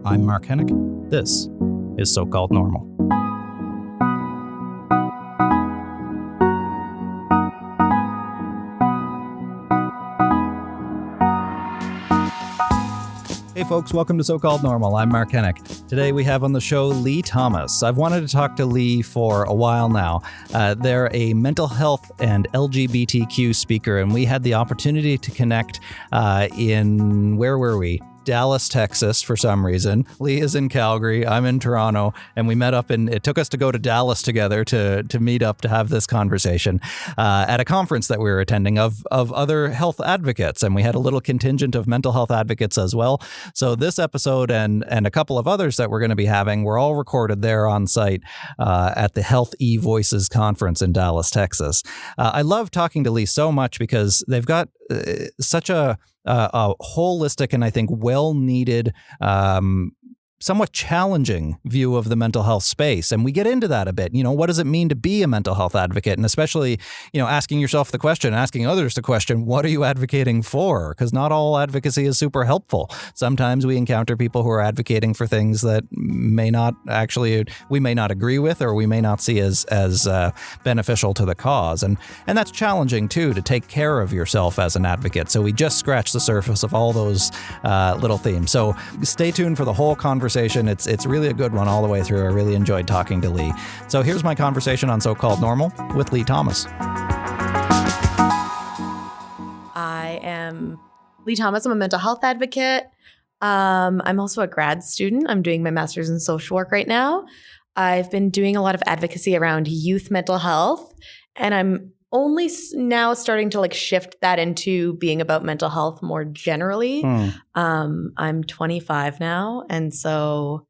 I'm Mark Hennick. This is So-Called Normal. Hey folks, welcome to So-Called Normal. I'm Mark Hennick. Today we have on the show Lee Thomas. I've wanted to talk to Lee for a while now. They're a mental health and LGBTQ speaker, and we had the opportunity to connect in, where were we? Dallas, Texas, for some reason. Lee is in Calgary, I'm in Toronto, and we met up, and it took us to go to Dallas together to meet up to have this conversation at a conference that we were attending of other health advocates, and we had a little contingent of mental health advocates as well. So this episode and a couple of others that we're going to be having were all recorded there on site at the Health E-Voices conference in Dallas, Texas. I love talking to Lee so much because they've got such a holistic and I think well-needed, somewhat challenging view of the mental health space. And we get into that a bit. You know, what does it mean to be a mental health advocate? And especially, you know, asking yourself the question, asking others the question, what are you advocating for? Because not all advocacy is super helpful. Sometimes we encounter people who are advocating for things that we may not agree with, or we may not see as beneficial to the cause. And that's challenging too, to take care of yourself as an advocate. So we just scratched the surface of all those little themes. So stay tuned for the whole conversation. It's really a good one all the way through. I really enjoyed talking to Lee. So here's my conversation on So-Called Normal with Lee Thomas. I am Lee Thomas. I'm a mental health advocate. I'm also a grad student. I'm doing my master's in social work right now. I've been doing a lot of advocacy around youth mental health, and I'm only now starting to shift that into being about mental health more generally. I'm 25 now, and so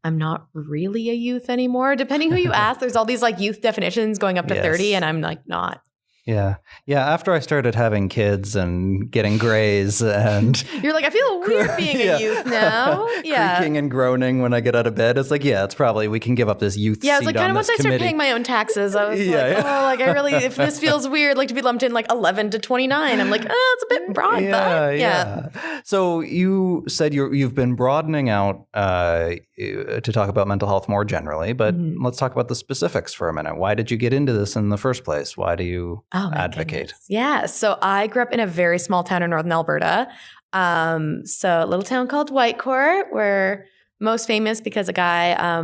I'm not really a youth anymore. Depending who you ask, there's all these youth definitions going up to 30, and I'm not. Yeah. After I started having kids and getting grays, and you're like, I feel weird being a youth now. Yeah, creaking and groaning when I get out of bed. It's like, it's probably we can give up this youth. Yeah, it's like kind of once I started paying my own taxes, I was I really, if this feels weird, to be lumped in 11 to 29, I'm like, it's a bit broad. Yeah. So you said you've been broadening out to talk about mental health more generally, but let's talk about the specifics for a minute. Why did you get into this in the first place? Why do you advocate? Goodness. Yeah. So I grew up in a very small town in northern Alberta. So a little town called Whitecourt. We're most famous because a guy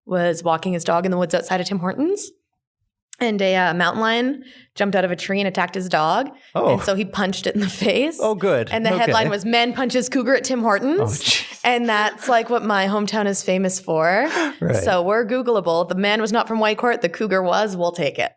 was walking his dog in the woods outside of Tim Hortons, and a mountain lion jumped out of a tree and attacked his dog. Oh. And so he punched it in the face. Oh, good. And the headline was "Man Punches Cougar at Tim Hortons." Oh, and that's what my hometown is famous for. Right. So we're Googleable. The man was not from Whitecourt. The cougar was. We'll take it.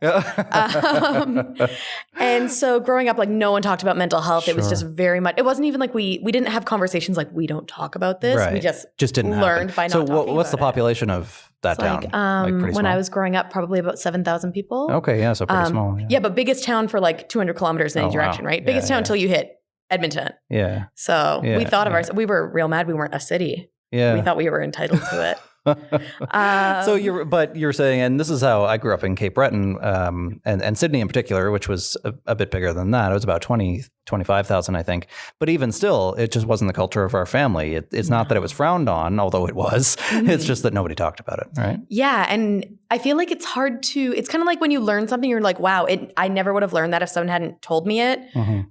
And so growing up, no one talked about mental health. Sure. It was just very much, it wasn't even we didn't have conversations we don't talk about this. Right. We just didn't learned by not talking about it. So what's the population of that town? Pretty small? When I was growing up, probably about 7,000 people. Okay, yeah, so pretty small. Yeah, but biggest town for 200 kilometers in any direction, right? Biggest town until you hit Edmonton. Yeah. So we thought of ourselves, we were real mad we weren't a city. Yeah. We thought we were entitled to it. So you're saying, and this is how I grew up in Cape Breton, and Sydney in particular, which was a bit bigger than that. It was about 25,000, I think. But even still, it just wasn't the culture of our family. It's not that it was frowned on, although it was. It's just that nobody talked about it, right? Yeah, and I feel it's hard to, it's kind of like when you learn something, you're like, wow, I never would have learned that if someone hadn't told me it,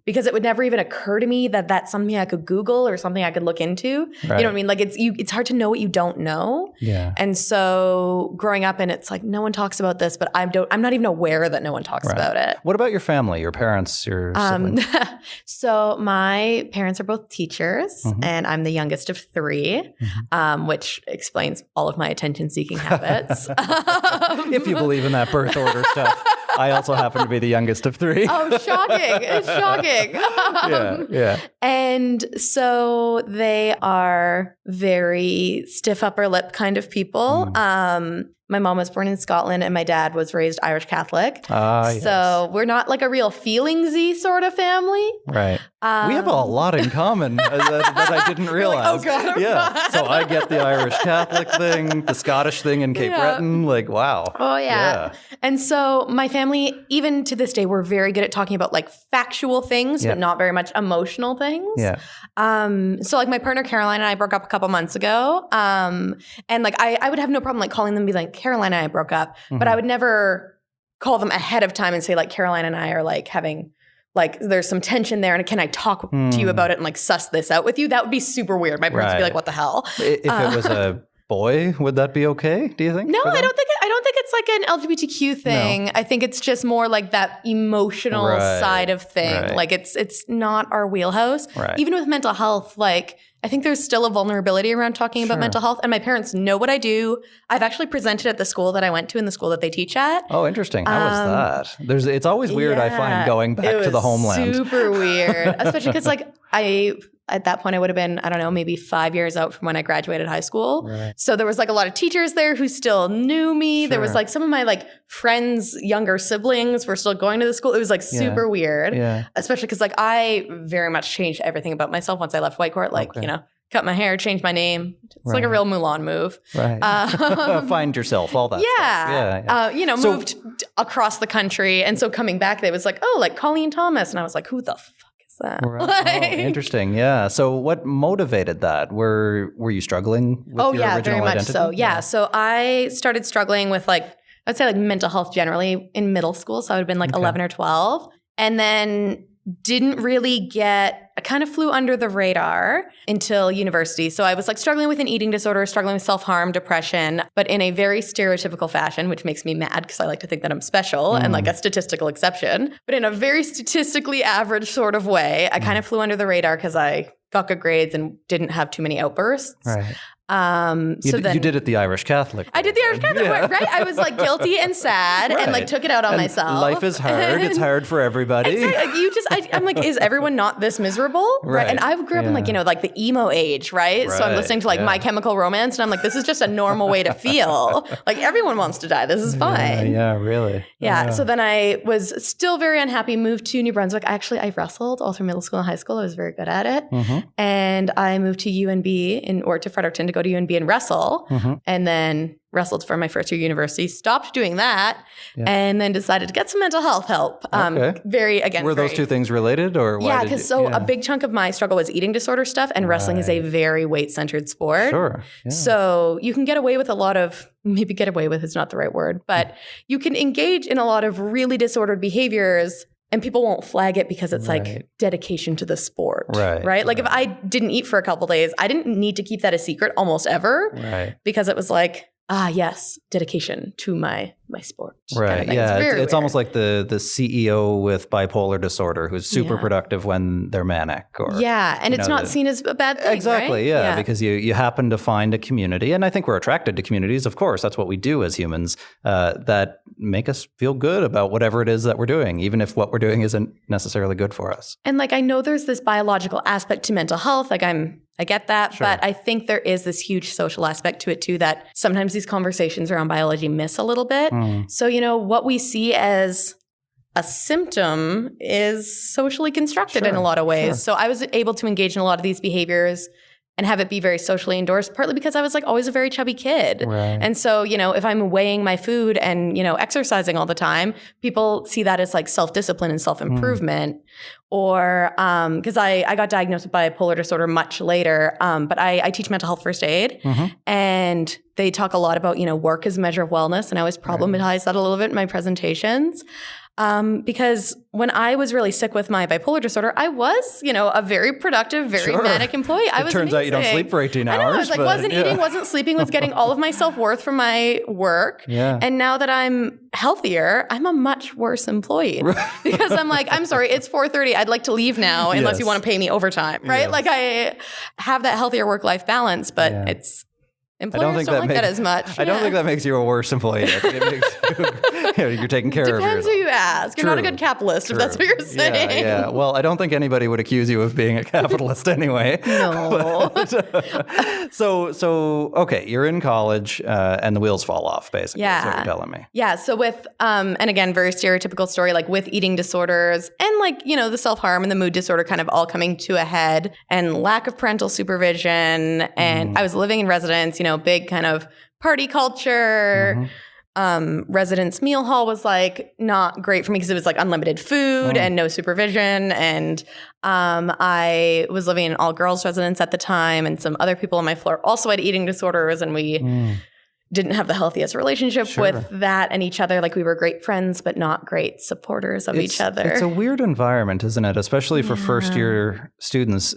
because it would never even occur to me that that's something I could Google or something I could look into. Right. You know what I mean? It's hard to know what you don't know. Yeah. And so growing up, and it's no one talks about this, but I'm not even aware that no one talks about it. What about your family, your parents, your siblings? So my parents are both teachers, and I'm the youngest of three, which explains all of my attention-seeking habits. If you believe in that birth order stuff. I also happen to be the youngest of three. Oh, shocking. It's shocking. Yeah. And so they are very stiff upper lip kind of people. My mom was born in Scotland and my dad was raised Irish Catholic. Yes. So we're not a real feelingsy sort of family. Right. We have a lot in common that I didn't realize. Like, oh God, yeah. So I get the Irish Catholic thing, the Scottish thing in Cape Breton. Like, wow. Oh, yeah. And so my family, even to this day, we're very good at talking about like factual things, but not very much emotional things. Yeah. So like my partner, Caroline, and I broke up a couple months ago. And like I would have no problem like calling them and be like, Caroline and I broke up. But I would never call them ahead of time and say like, Caroline and I are like having... like there's some tension there and can I talk to you about it and like suss this out with you? That would be super weird. My parents would be like, what the hell? If it was a boy, would that be okay, do you think? No, I don't think it's like an LGBTQ thing. No. I think it's just more like that emotional side of thing. Right. Like it's not our wheelhouse. Right. Even with mental health, like I think there's still a vulnerability around talking about mental health, and my parents know what I do. I've actually presented at the school that I went to and the school that they teach at. Oh, interesting. How was that? It's always weird, I find, going back to the homeland. Super weird, especially because like at that point, I would have been, I don't know, maybe 5 years out from when I graduated high school. Right. So there was like a lot of teachers there who still knew me. Sure. There was like some of my like friends' younger siblings were still going to the school. It was like super weird, especially because like I very much changed everything about myself once I left Whitecourt. Like, you know, cut my hair, change my name. It's like a real Mulan move. Right. Find yourself, all that stuff. You know, moved across the country. And so coming back, they was like, oh, like Colleen Thomas. And I was like, who the fuck? Right. Interesting. Yeah. So what motivated that? Were you struggling with your original very much identity? So. Yeah. So I started struggling with like, I'd say like mental health generally in middle school. So I would have been like 11 or 12. And then didn't really I kind of flew under the radar until university. So I was like struggling with an eating disorder, struggling with self-harm, depression, but in a very stereotypical fashion, which makes me mad because I like to think that I'm special and like a statistical exception. But in a very statistically average sort of way, I kind of flew under the radar because I got good grades and didn't have too many outbursts. Right. You did it the Irish Catholic way. I did the Irish Catholic way, right? I was like guilty and sad and like took it out on myself. Life is hard. It's hard for everybody. Exactly. Like I'm like, is everyone not this miserable? Right. And I grew up in like, you know, like the emo age, right? So I'm listening to like My Chemical Romance and I'm like, this is just a normal way to feel. Like everyone wants to die. This is fine. Yeah, really. Yeah. So then I was still very unhappy, moved to New Brunswick. I wrestled all through middle school and high school. I was very good at it. And I moved to UNB or to Fredericton to go to UNB and wrestle, and then wrestled for my first year university, stopped doing that, and then decided to get some mental health help. Were those two things related or why? Yeah, because a big chunk of my struggle was eating disorder stuff, and wrestling is a very weight-centered sport. Sure. Yeah. So you can get away with a lot of, maybe get away with is not the right word, but you can engage in a lot of really disordered behaviors and people won't flag it because it's like dedication to the sport, right? Like if I didn't eat for a couple days, I didn't need to keep that a secret almost ever because it was like, yes, dedication to my sport. Right. Kind of yeah. It's almost like the CEO with bipolar disorder who's super productive when they're manic. And it's not seen as a bad thing. Exactly. Right? Yeah. Because you happen to find a community. And I think we're attracted to communities. Of course, that's what we do as humans, that make us feel good about whatever it is that we're doing, even if what we're doing isn't necessarily good for us. And like, I know there's this biological aspect to mental health. Like I get that, but I think there is this huge social aspect to it too that sometimes these conversations around biology miss a little bit. So, you know, what we see as a symptom is socially constructed in a lot of ways. So I was able to engage in a lot of these behaviors and have it be very socially endorsed, partly because I was like always a very chubby kid. Right. And so, you know, if I'm weighing my food and, you know, exercising all the time, people see that as like self-discipline and self-improvement. Or because I got diagnosed with bipolar disorder much later, but I teach mental health first aid, and they talk a lot about, you know, work as a measure of wellness. And I always problematize that a little bit in my presentations. Because when I was really sick with my bipolar disorder, I was, you know, a very productive, very manic employee. It turns out you don't sleep for 18 hours. I know, I was like, wasn't eating, wasn't sleeping, was getting all of my self-worth from my work. Yeah. And now that I'm healthier, I'm a much worse employee because I'm like, I'm sorry, it's 4:30. I'd like to leave now unless you want to pay me overtime, right? Like I have that healthier work-life balance, but it's Employers don't like that as much. I don't think that makes you a worse employee. I think it makes you're taking care of yourself. Depends who you ask. You're not a good capitalist, if that's what you're saying. Yeah. Well, I don't think anybody would accuse you of being a capitalist anyway. No. So okay, you're in college and the wheels fall off, basically, is what you're telling me. Yeah. So with, and again, very stereotypical story, like with eating disorders and like, the self-harm and the mood disorder kind of all coming to a head and lack of parental supervision. And I was living in residence, big kind of party culture. Residence meal hall was like not great for me because it was like unlimited food and no supervision. And I was living in an all girls residence at the time, and some other people on my floor also had eating disorders, and we didn't have the healthiest relationship with that and each other. Like we were great friends, but not great supporters of each other. It's a weird environment, isn't it? Especially for first year students.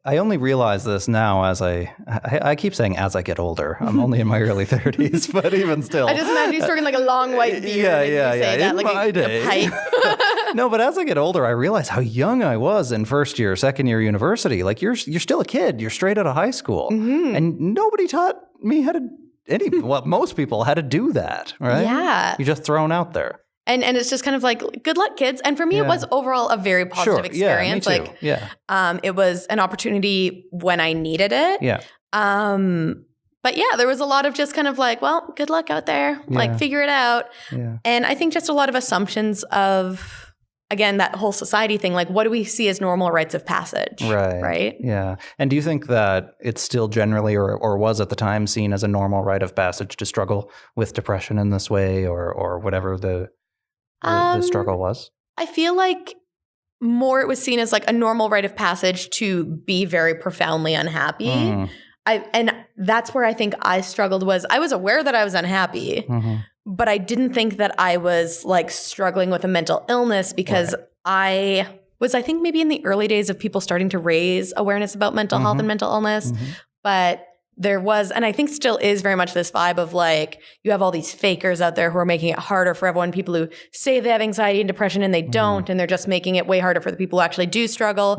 I only realize this now as I keep saying as I get older. I'm only in my early 30s, but even still. I just imagine you starting like a long white beard. Yeah. That, in like my day. A pipe. No, but as I get older, I realize how young I was in first year, second year university. Like you're still a kid. You're straight out of high school. And nobody taught me how to, most people had to do that, right? Yeah. You're just thrown out there. And it's just kind of like, good luck, kids. And for me, it was overall a very positive experience. Yeah, me too. It was an opportunity when I needed it. Yeah. But yeah, there was a lot of just kind of like, well, good luck out there. Like, figure it out. Yeah. And I think just a lot of assumptions of, again, that whole society thing. Like, what do we see as normal rites of passage? Right? Yeah. And do you think that it's still generally or was at the time seen as a normal rite of passage to struggle with depression in this way or whatever the struggle was? I feel like more it was seen as like a normal rite of passage to be very profoundly unhappy. And that's where I think I struggled was I was aware that I was unhappy, but I didn't think that I was like struggling with a mental illness because I think maybe in the early days of people starting to raise awareness about mental health and mental illness, but there was, and I think still is very much this vibe of like, you have all these fakers out there who are making it harder for everyone, people who say they have anxiety and depression and they don't, and they're just making it way harder for the people who actually do struggle.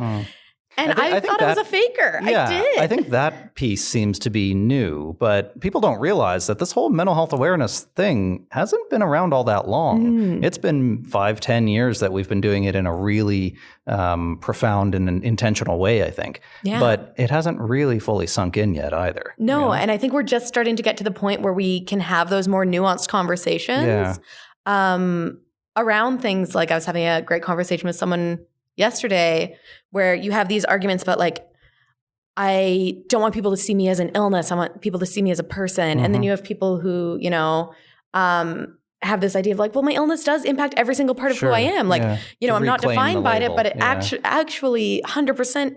And I thought I was a faker. Yeah, I did. I think that piece seems to be new, but people don't realize that this whole mental health awareness thing hasn't been around all that long. It's been 5-10 years that we've been doing it in a really profound and an intentional way, I think. Yeah. But it hasn't really fully sunk in yet either. No, and I think we're just starting to get to the point where we can have those more nuanced conversations around things. Like I was having a great conversation with someone yesterday where you have these arguments about like, I don't want people to see me as an illness. I want people to see me as a person. And then you have people who, have this idea of like, well, my illness does impact every single part of who I am. Like, I'm not defined by it, but it actually 100%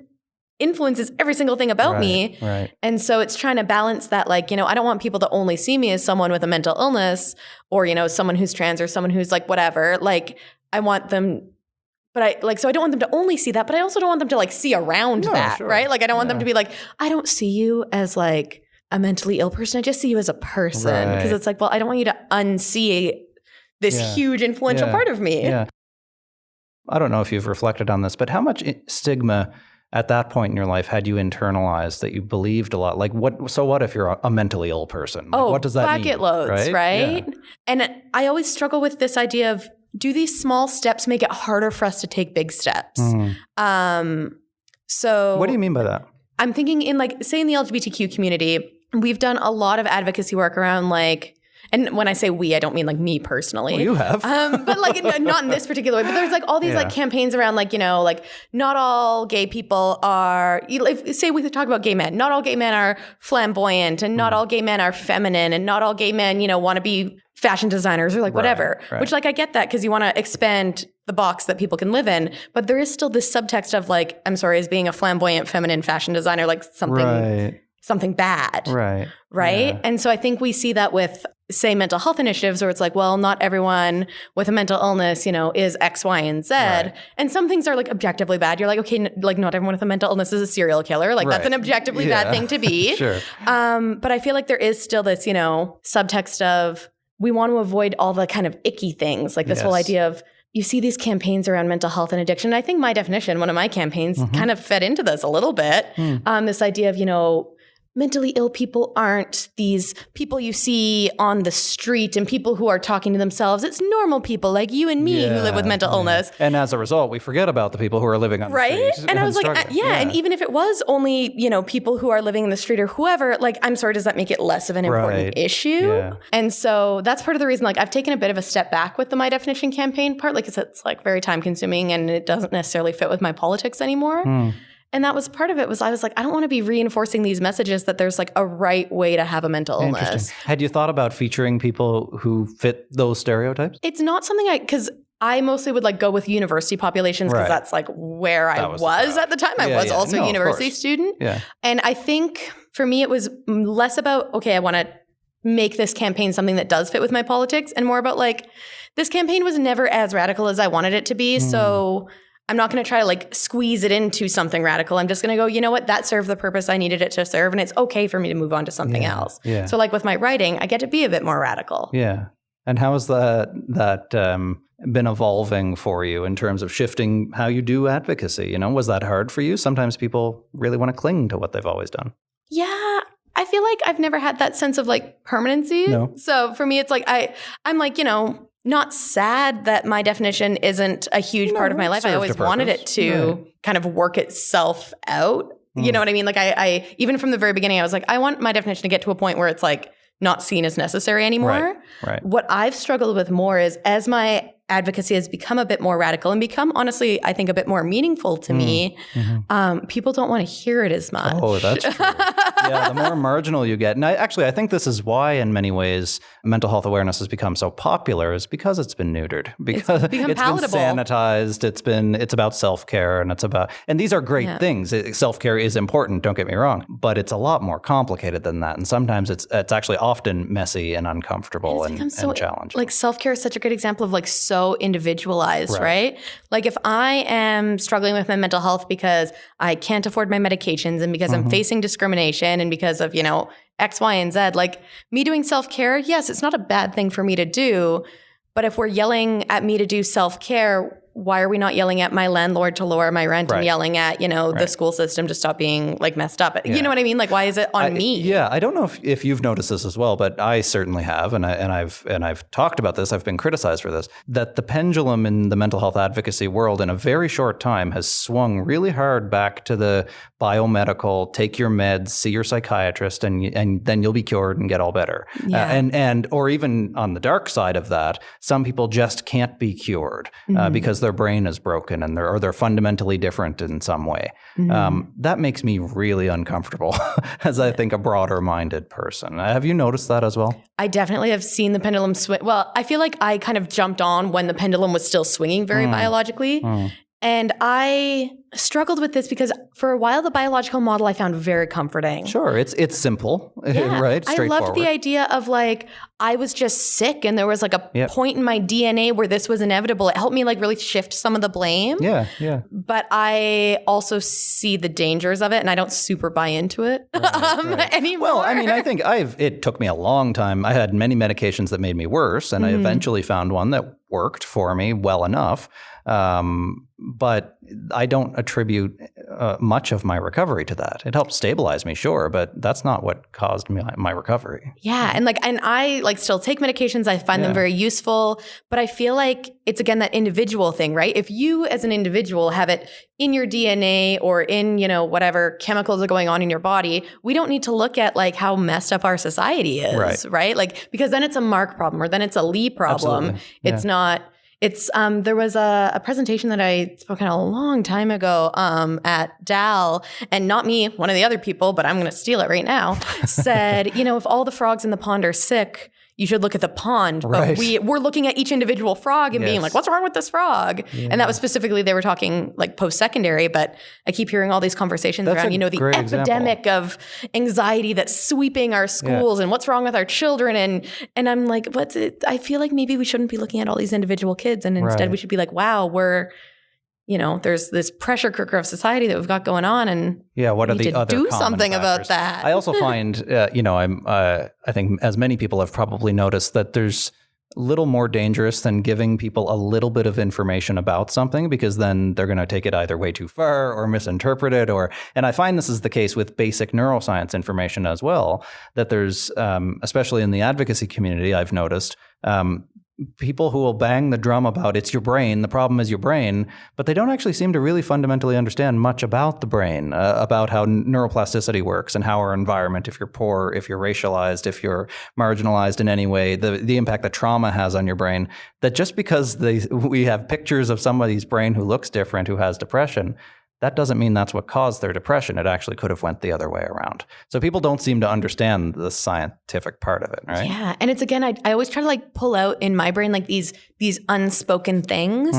influences every single thing about me. Right. And so it's trying to balance that, like, I don't want people to only see me as someone with a mental illness or, someone who's trans or someone who's like whatever. Like, I want them, so I don't want them to only see that, but I also don't want them to like see around that, right? Like, I don't want them to be like, I don't see you as like a mentally ill person. I just see you as a person. Because it's like, well, I don't want you to unsee this huge influential part of me. Yeah. I don't know if you've reflected on this, but how much stigma at that point in your life had you internalized that you believed a lot? Like what if you're a mentally ill person? Like, what does that mean? Bucket loads, right? Yeah. And I always struggle with this idea of, do these small steps make it harder for us to take big steps? So what do you mean by that? I'm thinking in like, say in the LGBTQ community, we've done a lot of advocacy work around like, and when I say we, I don't mean like me personally. Well, you have. But like not in this particular way. But there's like all these like campaigns around like, like not all gay people are, say we could talk about gay men. Not all gay men are flamboyant and not all gay men are feminine and not all gay men, want to be fashion designers or like whatever. Right. Which like I get that because you want to expand the box that people can live in. But there is still this subtext of like, I'm sorry, as being a flamboyant feminine fashion designer, like something bad. Right. Yeah. And so I think we see that with, say, mental health initiatives where it's like, well, not everyone with a mental illness, is X, Y, and Z. Right. And some things are like objectively bad. You're like, okay, like not everyone with a mental illness is a serial killer. Like that's an objectively bad thing to be. Sure. But I feel like there is still this, subtext of we want to avoid all the kind of icky things, like this whole idea of, you see these campaigns around mental health and addiction. And I think my definition, one of my campaigns kind of fed into this a little bit. This idea of, mentally ill people aren't these people you see on the street and people who are talking to themselves. It's normal people like you and me who live with mental illness. And as a result, we forget about the people who are living on the street. And I was like, and even if it was only, people who are living in the street or whoever, like, I'm sorry, does that make it less of an important issue? Yeah. And so that's part of the reason, like, I've taken a bit of a step back with the My Definition campaign, partly because it's like very time consuming and it doesn't necessarily fit with my politics anymore. And that was part of it was I was like, I don't want to be reinforcing these messages that there's like a right way to have a mental illness. Had you thought about featuring people who fit those stereotypes? It's not something because I mostly would like go with university populations because that's like where I was at the time. I was also a university student. Yeah. And I think for me, it was less about, okay, I want to make this campaign something that does fit with my politics and more about like, this campaign was never as radical as I wanted it to be. So I'm not going to try to like squeeze it into something radical. I'm just going to go, you know what, that served the purpose I needed it to serve. And it's okay for me to move on to something else. Yeah. So like with my writing, I get to be a bit more radical. Yeah. And how has that been evolving for you in terms of shifting how you do advocacy? Was that hard for you? Sometimes people really want to cling to what they've always done. Yeah. I feel like I've never had that sense of like permanency. No. So for me, it's like, I'm like, not sad that My Definition isn't a huge part of my life. I always wanted it to kind of work itself out. You know what I mean? Like I even from the very beginning, I was like, I want My Definition to get to a point where it's like not seen as necessary anymore. Right. What I've struggled with more is as my advocacy has become a bit more radical and become, honestly, I think a bit more meaningful to me, people don't want to hear it as much. Oh, that's true. Yeah, the more marginal you get. And I think this is why, in many ways, mental health awareness has become so popular is because it's been neutered. Because it's been sanitized. It's about self-care and these are great things. Self-care is important, don't get me wrong, but it's a lot more complicated than that. And sometimes it's actually often messy and uncomfortable and challenging. Like self-care is such a good example of like so individualized, right? Like if I am struggling with my mental health because I can't afford my medications and because I'm facing discrimination and because of, X, Y, and Z, like me doing self-care, yes, it's not a bad thing for me to do. But if we're yelling at me to do self-care, why are we not yelling at my landlord to lower my rent and yelling at, the school system to stop being like messed up? You know what I mean? Like, why is it on me? Yeah. I don't know if you've noticed this as well, but I certainly have. And I've talked about this. I've been criticized for this, that the pendulum in the mental health advocacy world in a very short time has swung really hard back to the biomedical, take your meds, see your psychiatrist, and then you'll be cured and get all better. Yeah. Or even on the dark side of that, some people just can't be cured because their brain is broken and they're fundamentally different in some way. That makes me really uncomfortable as I think a broader minded person. Have you noticed that as well? I definitely have seen the pendulum swing. Well, I feel like I kind of jumped on when the pendulum was still swinging very biologically. And I struggled with this because for a while, the biological model I found very comforting. Sure. It's simple, right? I loved the idea of like, I was just sick and there was like a point in my DNA where this was inevitable. It helped me like really shift some of the blame. Yeah. But I also see the dangers of it and I don't super buy into it anymore. Well, I mean, I think it took me a long time. I had many medications that made me worse and I eventually found one that worked for me well enough. But I don't attribute much of my recovery to that. It helped stabilize me, sure, but that's not what caused my recovery. Yeah, and I still take medications. I find them very useful, but I feel like it's again that individual thing, right? If you as an individual have it in your DNA or in, whatever chemicals are going on in your body, we don't need to look at like how messed up our society is, right? Like because then it's a Mark problem or then it's a Lee problem. Absolutely. It's not. It's there was a presentation that I spoke on a long time ago at Dal, and not me, one of the other people, but I'm going to steal it right now, said, if all the frogs in the pond are sick, you should look at the pond. But we're looking at each individual frog and being like, what's wrong with this frog? Yeah. And that was specifically, they were talking like post-secondary, but I keep hearing all these conversations around, the epidemic of anxiety that's sweeping our schools and what's wrong with our children. And I'm like, I feel like maybe we shouldn't be looking at all these individual kids. And instead we should be like, wow, we're, there's this pressure cooker of society that we've got going on, and what are the other do common something factors? About that. I also find, I think as many people have probably noticed that there's little more dangerous than giving people a little bit of information about something, because then they're going to take it either way too far or misinterpret it. And I find this is the case with basic neuroscience information as well, that there's, especially in the advocacy community, I've noticed, people who will bang the drum about it's your brain, the problem is your brain, but they don't actually seem to really fundamentally understand much about the brain, about how neuroplasticity works and how our environment, if you're poor, if you're racialized, if you're marginalized in any way, the impact that trauma has on your brain, that just because we have pictures of somebody's brain who looks different, who has depression, that doesn't mean that's what caused their depression. It actually could have went the other way around. So people don't seem to understand the scientific part of it, right? Yeah. And it's, again, I always try to like pull out in my brain like these unspoken things.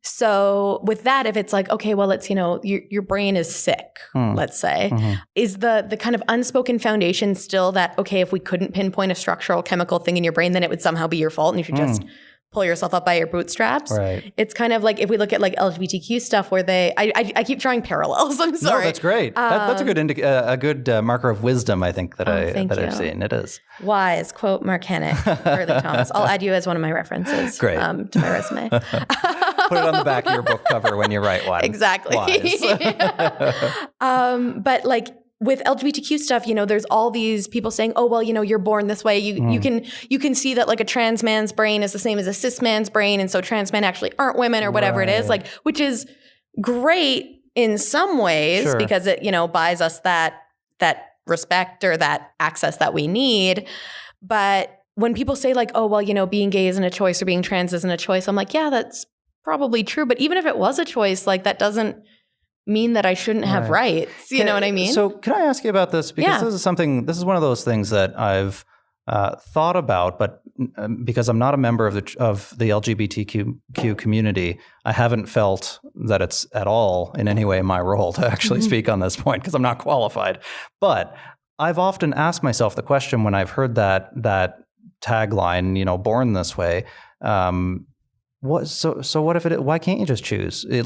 So with that, if it's like, okay, well, it's, your brain is sick, let's say, is the kind of unspoken foundation still that, okay, if we couldn't pinpoint a structural chemical thing in your brain, then it would somehow be your fault and you should just pull yourself up by your bootstraps. Right. It's kind of like if we look at like LGBTQ stuff where I keep drawing parallels. I'm sorry. No, that's great. That's a good marker of wisdom, I think, that I've seen. It is. Wise, quote Mark Hennick, Lee Thomas. I'll add you as one of my references to my resume. Put it on the back of your book cover when you write one. Exactly. Wise. But like, with LGBTQ stuff, there's all these people saying, oh, well, you're born this way. You can see that like a trans man's brain is the same as a cis man's brain. And so trans men actually aren't women or whatever it is, like, which is great in some ways because it, buys us that respect or that access that we need. But when people say like, oh, well, being gay isn't a choice or being trans isn't a choice, I'm like, yeah, that's probably true. But even if it was a choice, like that doesn't mean that I shouldn't have rights. You know what I mean? So can I ask you about this? Because this is one of those things that I've thought about, but because I'm not a member of the LGBTQ community, I haven't felt that it's at all in any way my role to actually speak on this point because I'm not qualified. But I've often asked myself the question when I've heard that tagline, born this way, what if it? Why can't you just choose? Say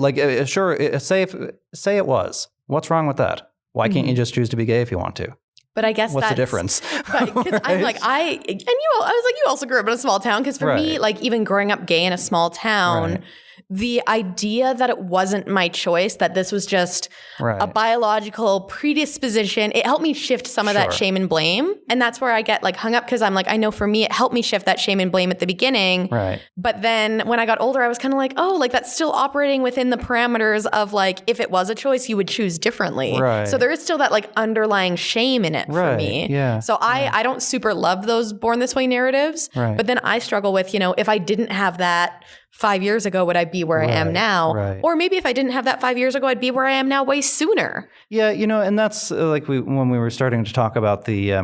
it was. What's wrong with that? Why can't you just choose to be gay if you want to? But I guess what's the difference? Right, because I'm like I was like, you also grew up in a small town. Because for me, like even growing up gay in a small town, the idea that it wasn't my choice, that this was just a biological predisposition, it helped me shift some of that shame and blame. And that's where I get like hung up because I'm like, I know for me, it helped me shift that shame and blame at the beginning. Right. But then when I got older, I was kind of like, oh, like that's still operating within the parameters of like, if it was a choice, you would choose differently. Right. So there is still that like underlying shame in it for me. Yeah. So I don't super love those born this way narratives. Right. But then I struggle with, if I didn't have that 5 years ago, would I be where I am now? Right. Or maybe if I didn't have that 5 years ago, I'd be where I am now way sooner. Yeah, and that's like when we were starting to talk about the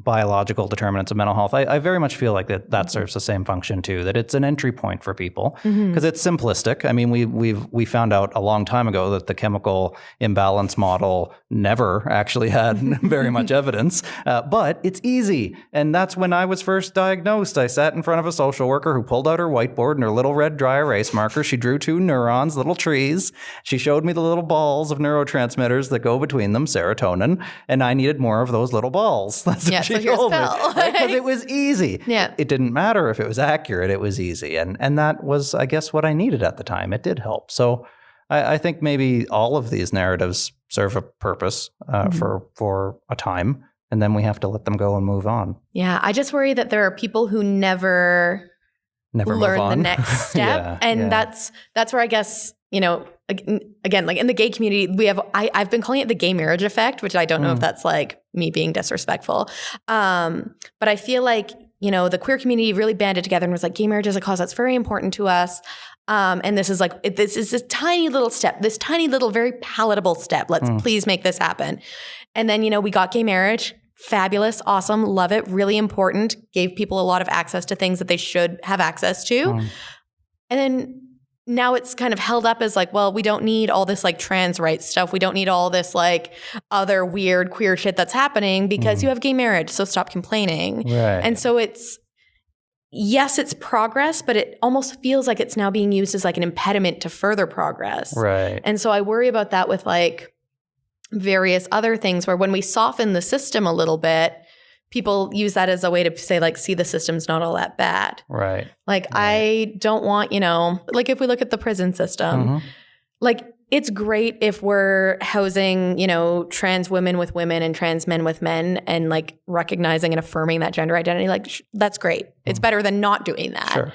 biological determinants of mental health, I very much feel like that serves the same function too, that it's an entry point for people because it's simplistic. I mean, we found out a long time ago that the chemical imbalance model never actually had very much evidence, but it's easy. And that's when I was first diagnosed. I sat in front of a social worker who pulled out her whiteboard and her little red dry erase marker. She drew 2 neurons, little trees. She showed me the little balls of neurotransmitters that go between them, serotonin, and I needed more of those little balls. That's what she told me. Because it was easy. Yeah. It didn't matter if it was accurate. It was easy. And that was, I guess, what I needed at the time. It did help. So I think maybe all of these narratives serve a purpose for a time. And then we have to let them go and move on. Yeah. I just worry that there are people who never learn the next step. That's where I guess, again, like in the gay community, I've been calling it the gay marriage effect, which I don't know if that's like me being disrespectful. But I feel like, the queer community really banded together and was like, gay marriage is a cause that's very important to us. And this is this tiny little step, this tiny little, very palatable step. Let's please make this happen. And then, we got gay marriage. Fabulous, awesome, love it, really important, gave people a lot of access to things that they should have access to. And then now it's kind of held up as like, well, we don't need all this like trans rights stuff. We don't need all this like other weird queer shit that's happening because you have gay marriage, so stop complaining. Right. And so yes, it's progress, but it almost feels like it's now being used as like an impediment to further progress. Right. And so I worry about that with like various other things where when we soften the system a little bit, people use that as a way to say, like, see, the system's not all that bad. Right. Like, I don't want, like if we look at the prison system, like it's great if we're housing, trans women with women and trans men with men and like recognizing and affirming that gender identity. Like that's great. It's better than not doing that. Sure.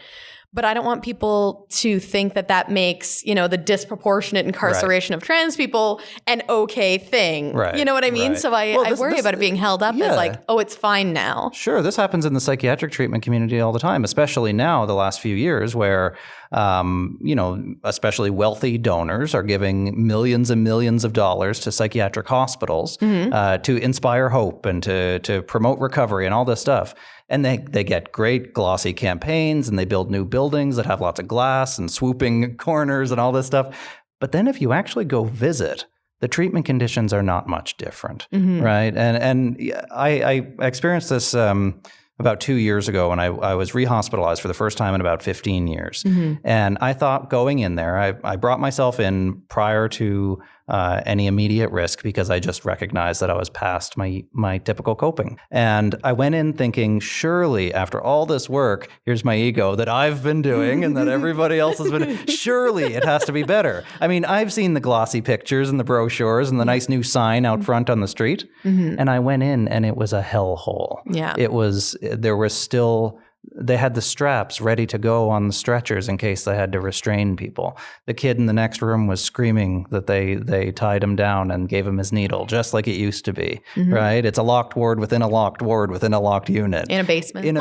But I don't want people to think that makes, the disproportionate incarceration of trans people an okay thing. Right. You know what I mean? Right. So I worry about it being held up as like, oh, it's fine now. Sure. This happens in the psychiatric treatment community all the time, especially now the last few years where, especially wealthy donors are giving millions and millions of dollars to psychiatric hospitals to inspire hope and to promote recovery and all this stuff. And they get great glossy campaigns and they build new buildings that have lots of glass and swooping corners and all this stuff. But then if you actually go visit, the treatment conditions are not much different, right? And I experienced this about 2 years ago when I was rehospitalized for the first time in about 15 years. And I thought going in there, I brought myself in prior to any immediate risk because I just recognized that I was past my typical coping. And I went in thinking, surely after all this work, here's my ego that I've been doing and that everybody else has been, surely it has to be better. I mean, I've seen the glossy pictures and the brochures and the nice new sign out front on the street. And I went in and it was a hellhole. Yeah. They had the straps ready to go on the stretchers in case they had to restrain people. The kid in the next room was screaming that they tied him down and gave him his needle, just like it used to be, right? It's a locked ward within a locked ward within a locked unit. In a basement. And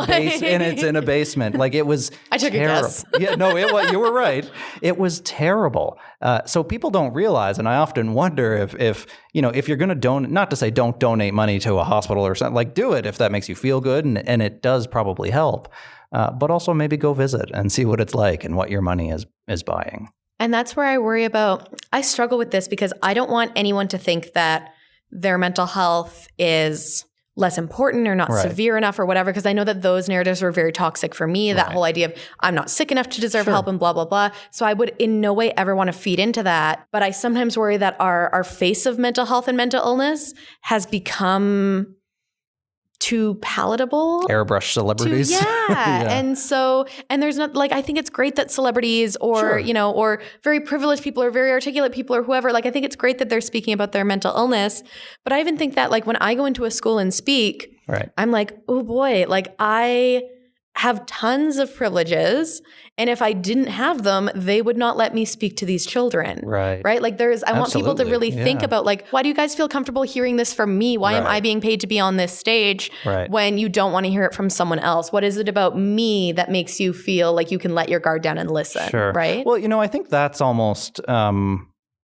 it's in a basement. Like it was I took terrible. a guess. Yeah, no, you were right. It was terrible. So people don't realize, and I often wonder if you're going to donate, not to say don't donate money to a hospital or something, like do it if that makes you feel good, and it does probably help. But also maybe go visit and see what it's like and what your money is buying. And that's where I worry about, I struggle with this because I don't want anyone to think that their mental health is less important or not severe enough or whatever, because I know that those narratives were very toxic for me, that whole idea of I'm not sick enough to deserve help and blah, blah, blah. So I would in no way ever want to feed into that. But I sometimes worry that our face of mental health and mental illness has become too palatable. Airbrush celebrities. And there's not, like, I think it's great that celebrities or, or very privileged people or very articulate people or whoever, like, I think it's great that they're speaking about their mental illness. But I even think that, like, when I go into a school and speak, I'm like, oh boy, like I have tons of privileges. And if I didn't have them, they would not let me speak to these children. Right. Like I want people to really think about, like, why do you guys feel comfortable hearing this from me? Why am I being paid to be on this stage when you don't want to hear it from someone else? What is it about me that makes you feel like you can let your guard down and listen? Right. Well, I think that's almost,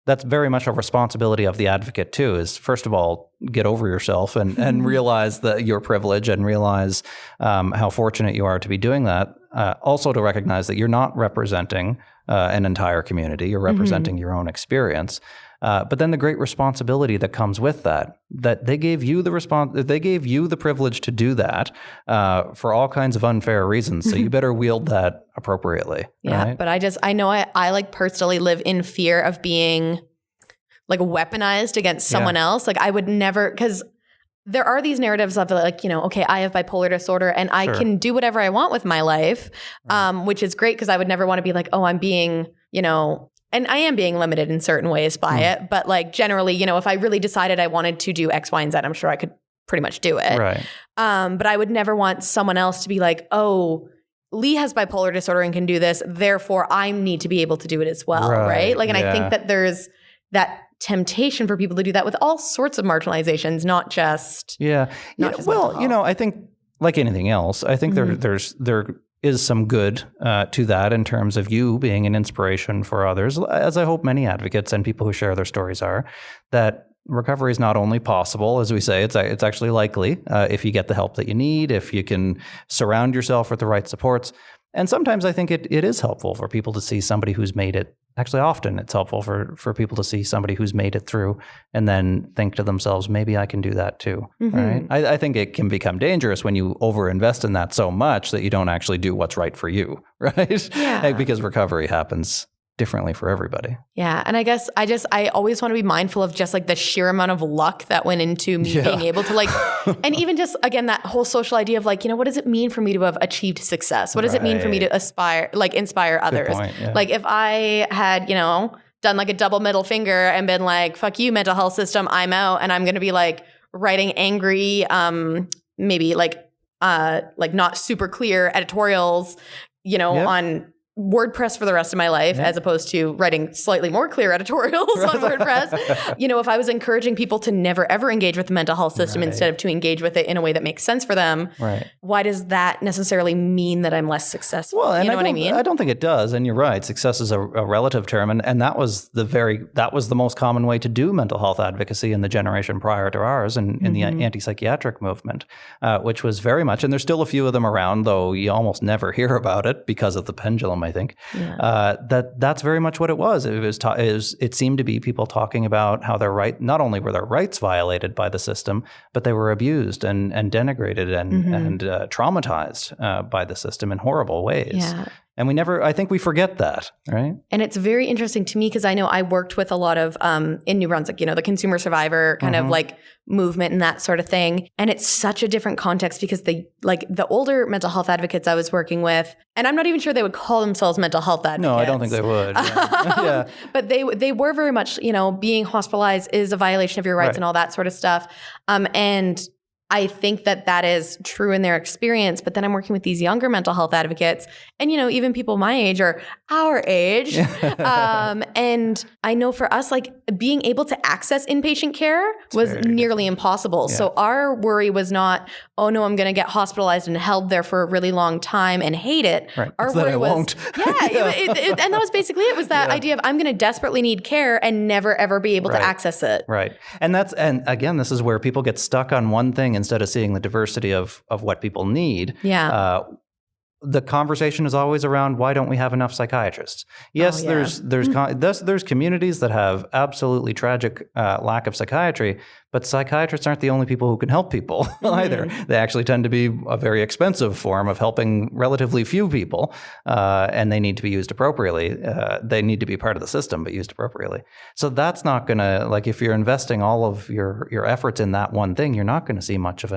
that's very much a responsibility of the advocate too, is first of all, get over yourself and realize that your privilege and realize how fortunate you are to be doing that. Also to recognize that you're not representing an entire community, you're representing your own experience. But then the great responsibility that comes with that they gave you the privilege to do that for all kinds of unfair reasons. So you better wield that appropriately. Yeah, right? But I know I like personally live in fear of being like weaponized against someone else. Like I would never, because there are these narratives of like, okay, I have bipolar disorder and I can do whatever I want with my life, which is great because I would never want to be like, oh, I'm being, and I am being limited in certain ways by it. But like generally, if I really decided I wanted to do X, Y, and Z, I'm sure I could pretty much do it. Right. But I would never want someone else to be like, oh, Lee has bipolar disorder and can do this, therefore I need to be able to do it as well. Right. Like, and I think that there's that temptation for people to do that with all sorts of marginalizations, not just. I think like anything else, I think there is some good to that in terms of you being an inspiration for others, as I hope many advocates and people who share their stories are, that recovery is not only possible, as we say, it's actually likely if you get the help that you need, if you can surround yourself with the right supports. And sometimes I think it is helpful for people to see somebody who's made it. Actually, often it's helpful for people to see somebody who's made it through and then think to themselves, maybe I can do that too, right? I think it can become dangerous when you overinvest in that so much that you don't actually do what's right for you, right? Yeah. Because recovery happens differently for everybody. Yeah. And I guess I always want to be mindful of just like the sheer amount of luck that went into me being able to like, and even just, again, that whole social idea of like, what does it mean for me to have achieved success? What does it mean for me to inspire others? Good point, yeah. Like if I had, done like a double middle finger and been like, fuck you, mental health system, I'm out. And I'm going to be like writing angry, maybe like not super clear editorials, on WordPress for the rest of my life, as opposed to writing slightly more clear editorials on WordPress. If I was encouraging people to never, ever engage with the mental health system instead of to engage with it in a way that makes sense for them, why does that necessarily mean that I'm less successful? Well, and you know what I mean? I don't think it does. And you're right. Success is a relative term. And that was the most common way to do mental health advocacy in the generation prior to ours in the anti-psychiatric movement, which was very much, and there's still a few of them around, though you almost never hear about it because of the pendulum, I think. That's very much what it was. It seemed to be people talking about how not only were their rights violated by the system, but they were abused and denigrated and traumatized by the system in horrible ways. Yeah. And I think we forget that, right? And it's very interesting to me because I know I worked with a lot of, in New Brunswick, the consumer survivor kind of like movement and that sort of thing. And it's such a different context because the older mental health advocates I was working with, and I'm not even sure they would call themselves mental health advocates. No, I don't think they would. Yeah. But they were very much, being hospitalized is a violation of your rights and all that sort of stuff. And I think that is true in their experience, but then I'm working with these younger mental health advocates and, even people my age or our age. And I know for us, like being able to access inpatient care was nearly impossible. Yeah. So our worry was not, oh no, I'm going to get hospitalized and held there for a really long time and hate it. Right. Our worry was, won't. And that was basically it, was that idea of I'm going to desperately need care and never ever be able to access it. Right. And again, this is where people get stuck on one thing instead of seeing the diversity of what people need. Yeah. The conversation is always around, why don't we have enough psychiatrists? Yes, there's communities that have absolutely tragic lack of psychiatry, but psychiatrists aren't the only people who can help people either. They actually tend to be a very expensive form of helping relatively few people, and they need to be used appropriately. They need to be part of the system, but used appropriately. So that's not going to, like, if you're investing all of your efforts in that one thing, you're not going to see much of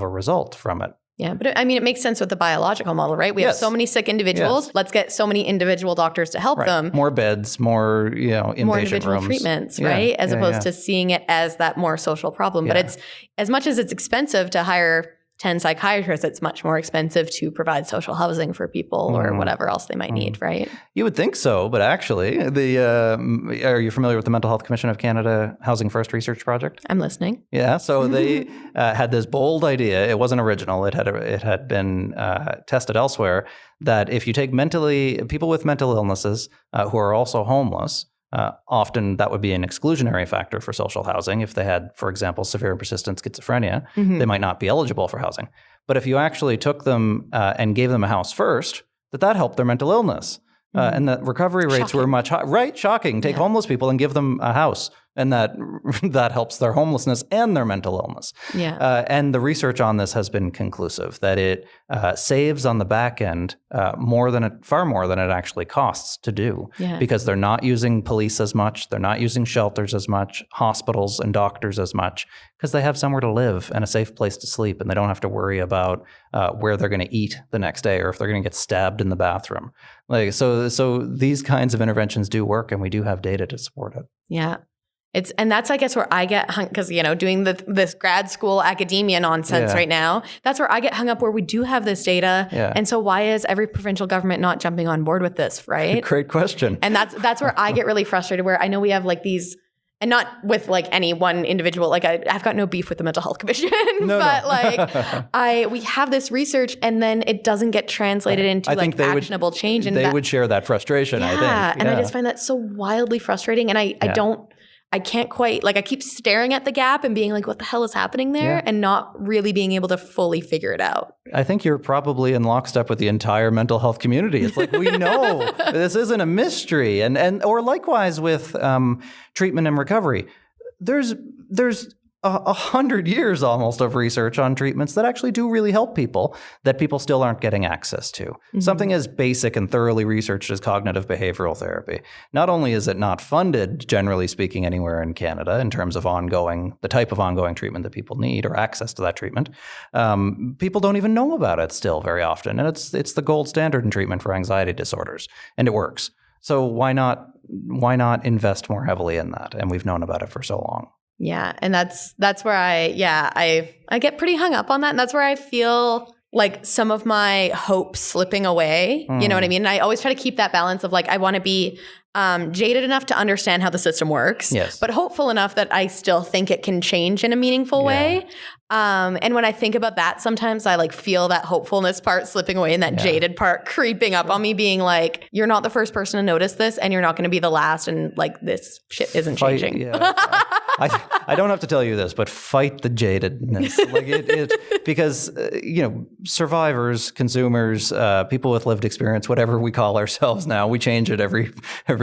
a result from it. Yeah, but I mean, it makes sense with the biological model, right? We have so many sick individuals. Yes. Let's get so many individual doctors to help them. More beds, more inpatient more individual rooms. Treatments, right? As opposed to seeing it as that more social problem. But it's, as much as it's expensive to hire 10 psychiatrists, it's much more expensive to provide social housing for people or whatever else they might need, right? You would think so, but actually, are you familiar with the Mental Health Commission of Canada Housing First Research Project? I'm listening. Yeah, so they had this bold idea. It wasn't original. It had been tested elsewhere, that if you take people with mental illnesses who are also homeless, often that would be an exclusionary factor for social housing. If they had, for example, severe and persistent schizophrenia, they might not be eligible for housing. But if you actually took them and gave them a house first, that helped their mental illness. And the recovery rates were much higher. Right, shocking. Take homeless people and give them a house, and that helps their homelessness and their mental illness. Yeah. And the research on this has been conclusive, that it saves on the back end far more than it actually costs to do, because they're not using police as much, they're not using shelters as much, hospitals and doctors as much, because they have somewhere to live and a safe place to sleep, and they don't have to worry about where they're going to eat the next day or if they're going to get stabbed in the bathroom. So these kinds of interventions do work, and we do have data to support it. Yeah. And that's, I guess, where I get hung, because, doing this grad school academia nonsense right now, that's where I get hung up, where we do have this data. Yeah. And so why is every provincial government not jumping on board with this, right? Great question. And that's where I get really frustrated, where I know we have like these, and not with like any one individual, like I've got no beef with the Mental Health Commission, we have this research and then it doesn't get translated into actionable change. And they would share that frustration, I think. Yeah, and I just find that so wildly frustrating. And I can't quite, I keep staring at the gap and being like, what the hell is happening there? And not really being able to fully figure it out. I think you're probably in lockstep with the entire mental health community. It's like, we know this isn't a mystery. Or likewise with treatment and recovery. There's 100 years almost of research on treatments that actually do really help people that people still aren't getting access to. Mm-hmm. Something as basic and thoroughly researched as cognitive behavioral therapy. Not only is it not funded, generally speaking, anywhere in Canada in terms of the type of ongoing treatment that people need or access to that treatment, people don't even know about it still very often. And it's the gold standard in treatment for anxiety disorders, and it works. So why not invest more heavily in that? And we've known about it for so long. Yeah. And that's where I get pretty hung up on that. And that's where I feel like some of my hope slipping away. You know what I mean? And I always try to keep that balance of like, I want to be jaded enough to understand how the system works, yes, but hopeful enough that I still think it can change in a meaningful way. And when I think about that, sometimes I like feel that hopefulness part slipping away and that jaded part creeping up on me, being like, you're not the first person to notice this and you're not going to be the last. And like, this shit isn't changing. Yeah. I don't have to tell you this, but fight the jadedness. Like because, survivors, consumers, people with lived experience, whatever we call ourselves now, we change it every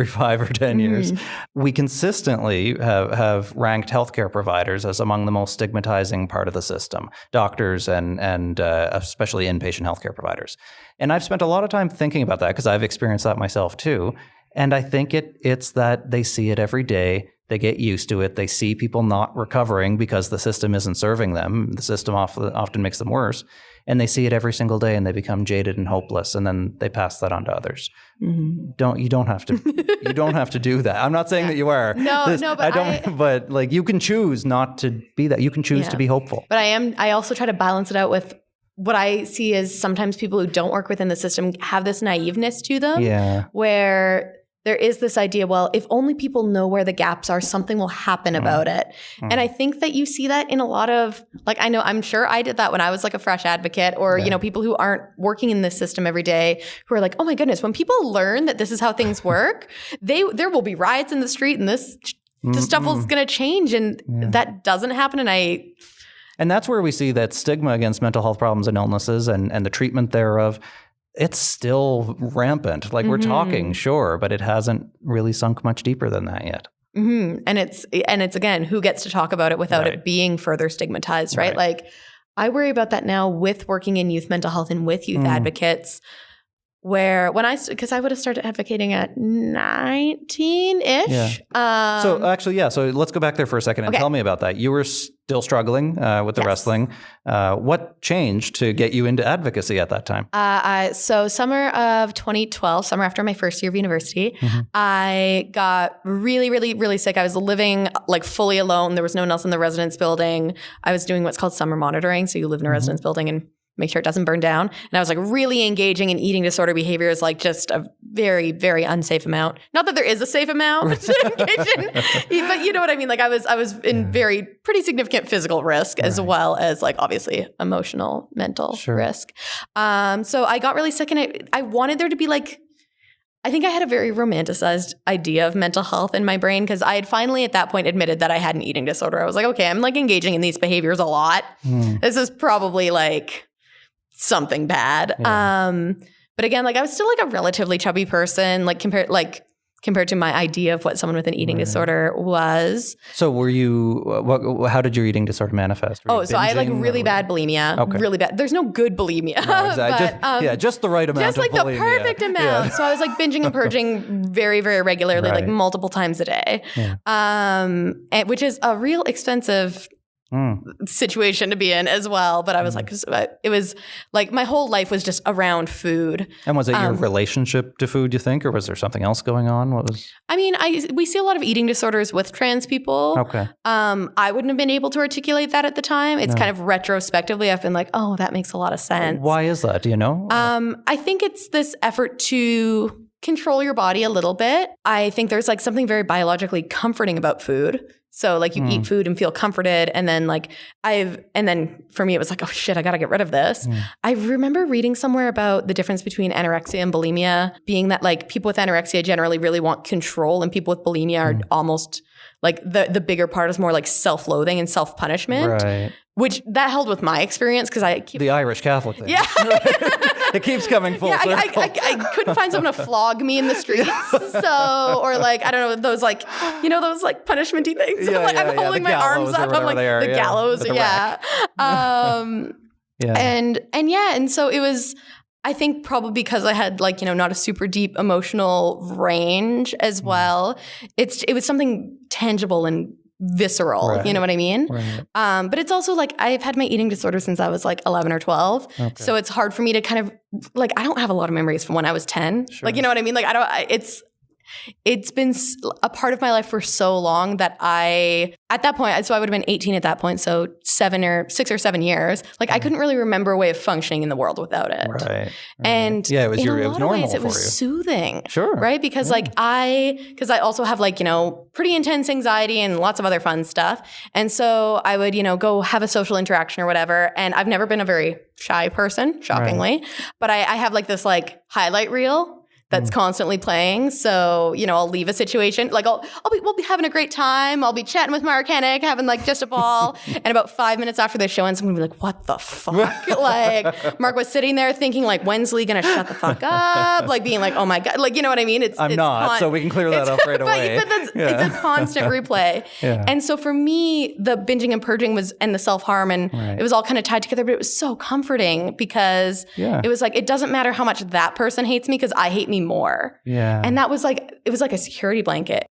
5 or 10 years. We consistently have ranked healthcare providers as among the most stigmatizing part of the system, doctors and especially inpatient healthcare providers. And I've spent a lot of time thinking about that because I've experienced that myself too. And I think it's that they see it every day. They get used to it. They see people not recovering because the system isn't serving them. The system often makes them worse. And they see it every single day and they become jaded and hopeless. And then they pass that on to others. Mm-hmm. You don't have to do that. I'm not saying that you are. But like you can choose not to be that. You can choose to be hopeful. But I also try to balance it out with what I see is sometimes people who don't work within the system have this naiveness to them where there is this idea, well, if only people know where the gaps are, something will happen about it. And I think that you see that in a lot of, like, I'm sure I did that when I was like a fresh advocate or, people who aren't working in this system every day who are like, oh my goodness, when people learn that this is how things work, there will be riots in the street and this stuff is going to change. And that doesn't happen. And that's where we see that stigma against mental health problems and illnesses and the treatment thereof. It's still rampant. Like we're talking, sure, but it hasn't really sunk much deeper than that yet. Mm-hmm. And it's again, who gets to talk about it without it being further stigmatized, right? Like I worry about that now with working in youth mental health and with youth advocates, where because I would have started advocating at 19-ish. So let's go back there for a second and tell me about that. You were still struggling with the wrestling. What changed to get you into advocacy at that time? So summer of 2012, summer after my first year of university, I got really, really, really sick. I was living like fully alone. There was no one else in the residence building. I was doing what's called summer monitoring. So you live in a residence building and make sure it doesn't burn down. And I was like really engaging in eating disorder behaviors, like just a very, very unsafe amount. Not that there is a safe amount to engage in, but you know what I mean? Like I was in pretty significant physical risk as well as like obviously emotional, mental risk. So I got really sick and I wanted there to be like, I think I had a very romanticized idea of mental health in my brain because I had finally at that point admitted that I had an eating disorder. I was like, okay, I'm like engaging in these behaviors a lot. This is probably like something bad. But again, like I was still like a relatively chubby person, like compared to my idea of what someone with an eating disorder was. So were you, how did your eating disorder manifest? So I had like really bad bulimia, really bad. There's no good bulimia. No, exactly. Just the right amount just like of bulimia. The perfect amount. Yeah. So I was like binging and purging very, very regularly, like multiple times a day, which is a real expensive situation to be in as well. But I was like, it was like my whole life was just around food. And was it your relationship to food, you think, or was there something else going on? What was? I mean, we see a lot of eating disorders with trans people. Okay. I wouldn't have been able to articulate that at the time. It's kind of retrospectively, I've been like, oh, that makes a lot of sense. Why is that? Do you know? I think it's this effort to control your body a little bit. I think there's like something very biologically comforting about food. So like you eat food and feel comforted. And then for me, it was like, oh shit, I got to get rid of this. I remember reading somewhere about the difference between anorexia and bulimia being that like people with anorexia generally really want control and people with bulimia are almost like the bigger part is more like self-loathing and self-punishment. Right. which that held with my experience because I keep the Irish Catholic thing. Yeah. It keeps coming full circle. I couldn't find someone to flog me in the streets. So, or like, I don't know, those like, those like punishment-y things. Yeah, I'm holding my arms up. I'm like, the gallows. Yeah. And so it was, I think probably because I had like, not a super deep emotional range as well. It was something tangible and visceral, right. You know what I mean? Right. But it's also like I've had my eating disorder since I was like 11 or 12. Okay. So it's hard for me to kind of like, I don't have a lot of memories from when I was 10. Sure. Like, you know what I mean? Like it's been a part of my life for so long that at that point, so I would have been 18 at that point. So 6 or 7 years, like I couldn't really remember a way of functioning in the world without it. Right. And it was in a lot normal of ways, it was for you. Soothing. Sure. Right. Because because I also have like, pretty intense anxiety and lots of other fun stuff. And so I would, go have a social interaction or whatever. And I've never been a very shy person, shockingly, right. But I have like this like highlight reel that's constantly playing. So, I'll leave a situation. Like we'll be having a great time. I'll be chatting with Mark Hennick, having like just a ball. And about 5 minutes after the show ends, someone will be like, what the fuck? Like Mark was sitting there thinking like, when's Lee going to shut the fuck up? Like being like, oh my God. Like, you know what I mean? I'm not, so we can clear that up right away. But it's a constant replay. Yeah. And so for me, the binging and purging and the self-harm and it was all kind of tied together, but it was so comforting because it was like, it doesn't matter how much that person hates me because I hate me more. Yeah. And that was like, it was like a security blanket.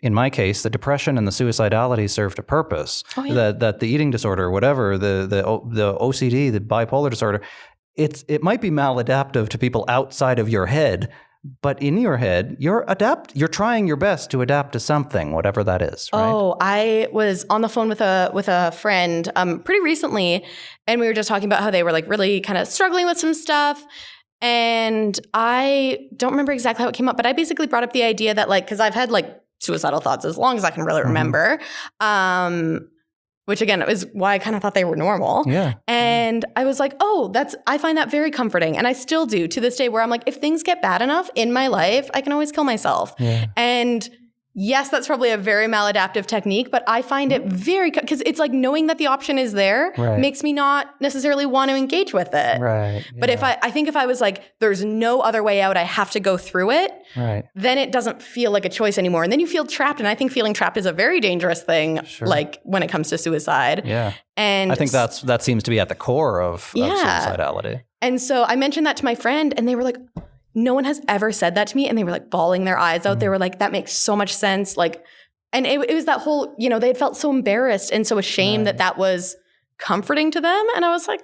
In my case, the depression and the suicidality served a purpose. Oh, yeah. That the eating disorder, whatever, the OCD, the bipolar disorder, it might be maladaptive to people outside of your head, but in your head, you're trying your best to adapt to something, whatever that is, right? Oh, I was on the phone with a friend pretty recently, and we were just talking about how they were like really kind of struggling with some stuff. And I don't remember exactly how it came up, but I basically brought up the idea that like, because I've had like suicidal thoughts as long as I can really remember, which again is why I kind of thought they were normal. Yeah. And I was like, I find that very comforting. And I still do to this day where I'm like, if things get bad enough in my life, I can always kill myself. Yeah. And yes, that's probably a very maladaptive technique, but I find it very, because it's like knowing that the option is there makes me not necessarily want to engage with it. Right. Yeah. But I think if I was like, there's no other way out, I have to go through it, then it doesn't feel like a choice anymore. And then you feel trapped. And I think feeling trapped is a very dangerous thing, like when it comes to suicide. Yeah. And I think that seems to be at the core of suicidality. And so I mentioned that to my friend and they were like, no one has ever said that to me. And they were like bawling their eyes out. They were like, that makes so much sense. Like, and it was that whole, they had felt so embarrassed and so ashamed that was comforting to them. And I was like,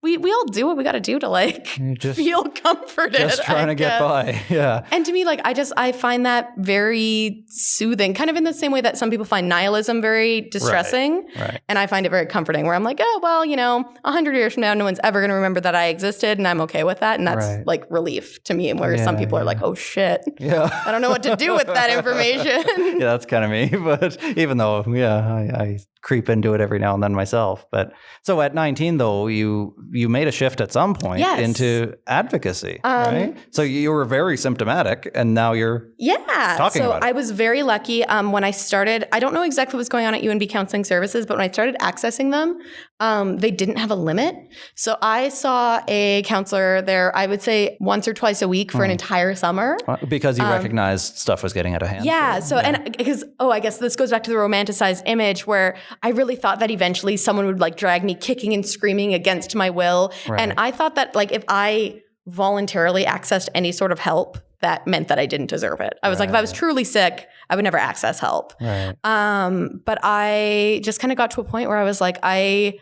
we all do what we got to do to like feel comforted. Just trying to get by. Yeah. And to me, like, I find that very soothing, kind of in the same way that some people find nihilism very distressing. Right. And I find it very comforting where I'm like, 100 years from now, no one's ever going to remember that I existed and I'm okay with that. And that's like relief to me. Whereas some people are like, oh shit. Yeah. I don't know what to do with that information. Yeah, that's kind of me. But even though, I creep into it every now and then myself. But so at 19 though, you made a shift at some point into advocacy, right? So you were very symptomatic and now you're talking about it. I was very lucky when I started, I don't know exactly what was going on at UNB Counseling Services, but when I started accessing them, they didn't have a limit. So I saw a counselor there, I would say once or twice a week for an entire summer. Because you recognized stuff was getting out of hand. Yeah. And because, I guess this goes back to the romanticized image where I really thought that eventually someone would like drag me kicking and screaming against my will. Right. And I thought that like if I voluntarily accessed any sort of help, that meant that I didn't deserve it. I was like, if I was truly sick, I would never access help. Right. But I just kind of got to a point where I was like, I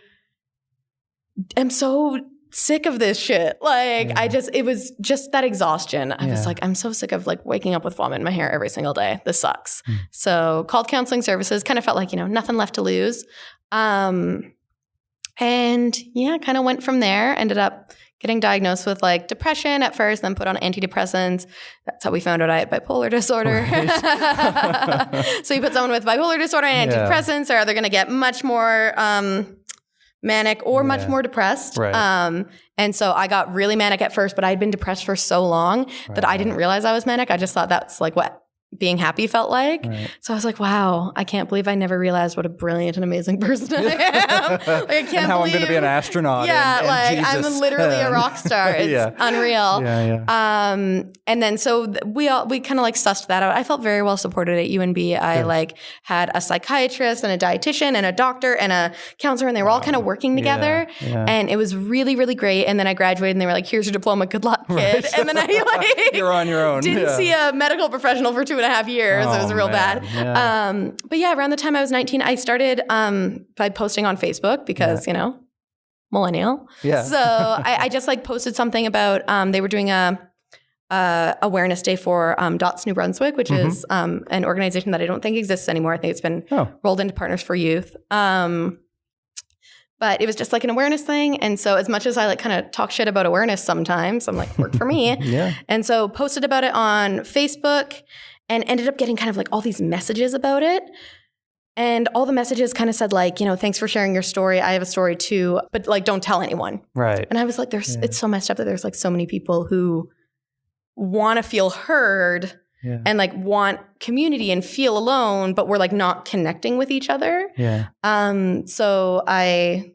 am so sick of this shit. Like it was just that exhaustion. I was like, I'm so sick of like waking up with vomit in my hair every single day. This sucks. So called counseling services, kind of felt like, nothing left to lose. And kind of went from there, ended up getting diagnosed with like depression at first, then put on antidepressants. That's how we found out I had bipolar disorder. Right. So you put someone with bipolar disorder and antidepressants, they're either going to get much more manic or much more depressed. Right. And so I got really manic at first, but I'd been depressed for so long that I didn't realize I was manic. I just thought that's like what being happy felt like. Right. So I was like, wow, I can't believe I never realized what a brilliant and amazing person I am. Like, I can't and how I'm going to be an astronaut. Yeah, and like Jesus. I'm literally a rock star. It's unreal. Yeah. And then so we kind of like sussed that out. I felt very well supported at UNB. I like had a psychiatrist and a dietitian and a doctor and a counselor, and they were all kind of working together. Yeah. And it was really, really great. And then I graduated and they were like, here's your diploma. Good luck, kid. Right. And then I like you're on your own. didn't see a medical professional for 2.5 years. It was real bad. Yeah. But yeah, around the time I was 19, I started by posting on Facebook because, you know, millennial. Yeah. So I just like posted something about they were doing a awareness day for DOTS New Brunswick, which is an organization that I don't think exists anymore. I think it's been rolled into Partners for Youth. But it was just like an awareness thing. And so as much as I like kind of talk shit about awareness sometimes, I'm like, worked for me. Yeah. And so posted about it on Facebook and ended up getting kind of like all these messages about it. And all the messages kind of said like, you know, thanks for sharing your story. I have a story too, but like, don't tell anyone. Right. And I was like, it's so messed up that there's like so many people who want to feel heard and like want community and feel alone, but we're like not connecting with each other. Yeah. So I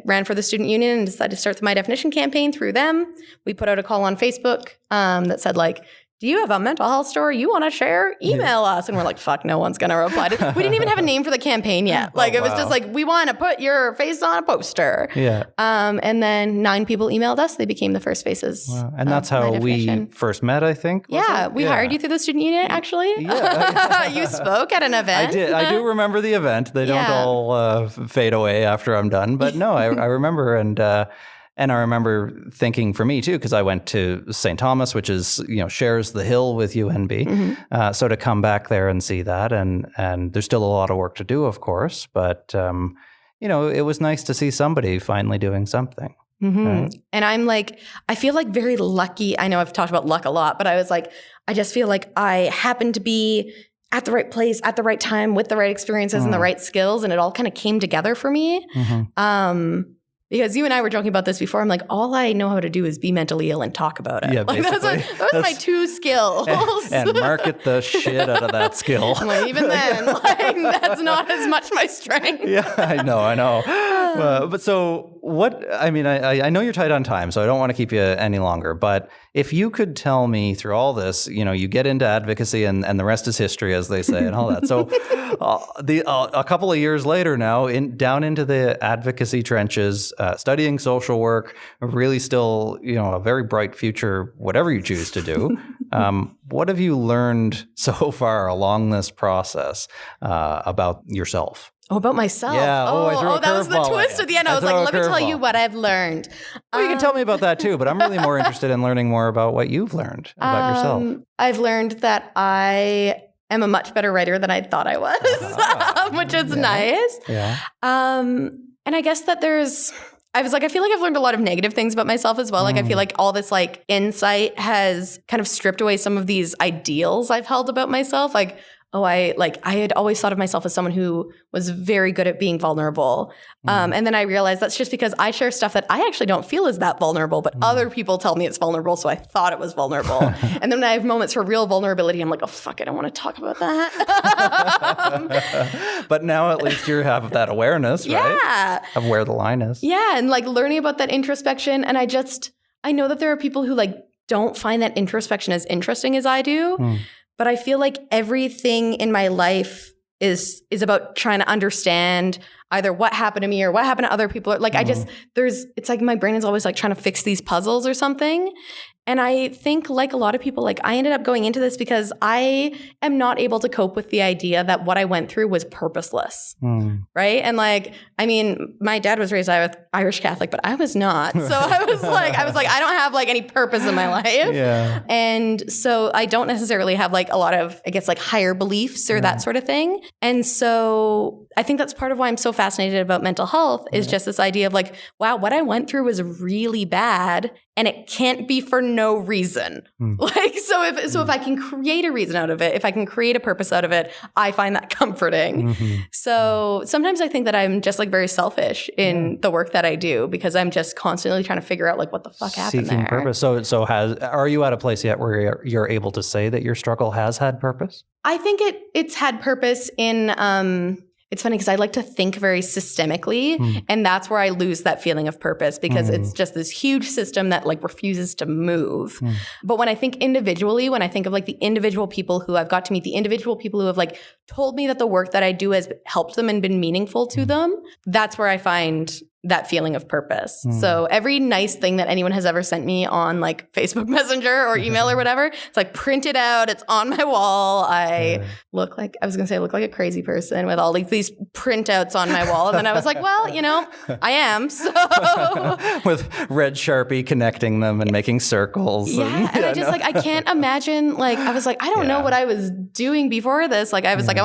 ran for the student union and decided to start the My Definition campaign through them. We put out a call on Facebook that said like, do you have a mental health story you want to share? Email us. And we're like, fuck, no one's going to reply. We didn't even have a name for the campaign yet. Like it was just like, we want to put your face on a poster. Yeah. And then 9 people emailed us. They became the first faces. Wow. And that's how we first met, I think. We hired you through the student union, actually. Yeah. You spoke at an event. I did. I do remember the event. They don't all fade away after I'm done. But no, I remember. And I remember thinking for me too, because I went to St. Thomas, which is, you know, shares the hill with UNB. So to come back there and see that, and there's still a lot of work to do, of course, but you know, it was nice to see somebody finally doing something. Right? And I'm like, I feel like very lucky. I know I've talked about luck a lot, but I was like, I just feel like I happened to be at the right place at the right time with the right experiences and the right skills, and it all kind of came together for me. Because you and I were joking about this before. I'm like, all I know how to do is be mentally ill and talk about it. Yeah, like those are my 2 skills. And market the shit out of that skill. Like, even then, like that's not as much my strength. Yeah, I know. But so what, I mean, I know you're tight on time, so I don't want to keep you any longer. But if you could tell me through all this, you know, you get into advocacy and the rest is history, as they say, and all that. So a couple of years later now, down into the advocacy trenches, studying social work, really still, you know, a very bright future, whatever you choose to do. What have you learned so far along this process about yourself? Oh, about myself. Yeah. That was the twist at the end. I was like, let me tell you what I've learned. Well, you can tell me about that too, but I'm really more interested in learning more about what you've learned about yourself. I've learned that I am a much better writer than I thought I was, which is nice. Yeah. And I guess that I was like, I feel like I've learned a lot of negative things about myself as well. Like, I feel like all this like insight has kind of stripped away some of these ideals I've held about myself. Like, I had always thought of myself as someone who was very good at being vulnerable. And then I realized that's just because I share stuff that I actually don't feel is that vulnerable, but other people tell me it's vulnerable, so I thought it was vulnerable. And then when I have moments for real vulnerability, I'm like, oh, fuck, I don't want to talk about that. But now at least you have that awareness, right? Yeah. Of where the line is. Yeah, and like learning about that introspection. And I know that there are people who like don't find that introspection as interesting as I do. But I feel like everything in my life is about trying to understand either what happened to me or what happened to other people. Like it's like my brain is always like trying to fix these puzzles or something. And I think like a lot of people, like I ended up going into this because I am not able to cope with the idea that what I went through was purposeless. Right. And like, I mean, my dad was raised Irish Catholic, but I was not. So I was like, I don't have like any purpose in my life. Yeah. And so I don't necessarily have like a lot of, I guess, like higher beliefs or that sort of thing. And so I think that's part of why I'm so fascinated about mental health is just this idea of like, wow, what I went through was really bad. and it can't be for no reason. Like, so if I can create a reason out of it, if I can create a purpose out of it, I find that comforting. So sometimes I think that I'm just like very selfish in the work that I do because I'm just constantly trying to figure out like what the fuck happened Seeking there. purpose. So are you at a place yet where you're able to say that your struggle has had purpose? I think it's had purpose in it's funny because I like to think very systemically, and that's where I lose that feeling of purpose because it's just this huge system that like refuses to move. But when I think individually, when I think of like the individual people who I've got to meet, the individual people who have like told me that the work that I do has helped them and been meaningful to them, that's where I find that feeling of purpose. So every nice thing that anyone has ever sent me on like Facebook Messenger or email or whatever, it's like printed out, it's on my wall. I look like a crazy person with all like these printouts on my wall. And then I was like, well, you know, I am. So with red Sharpie connecting them and making circles. And I just I can't imagine, like, I was like, I don't know what I was doing before this. Like, I was like, I've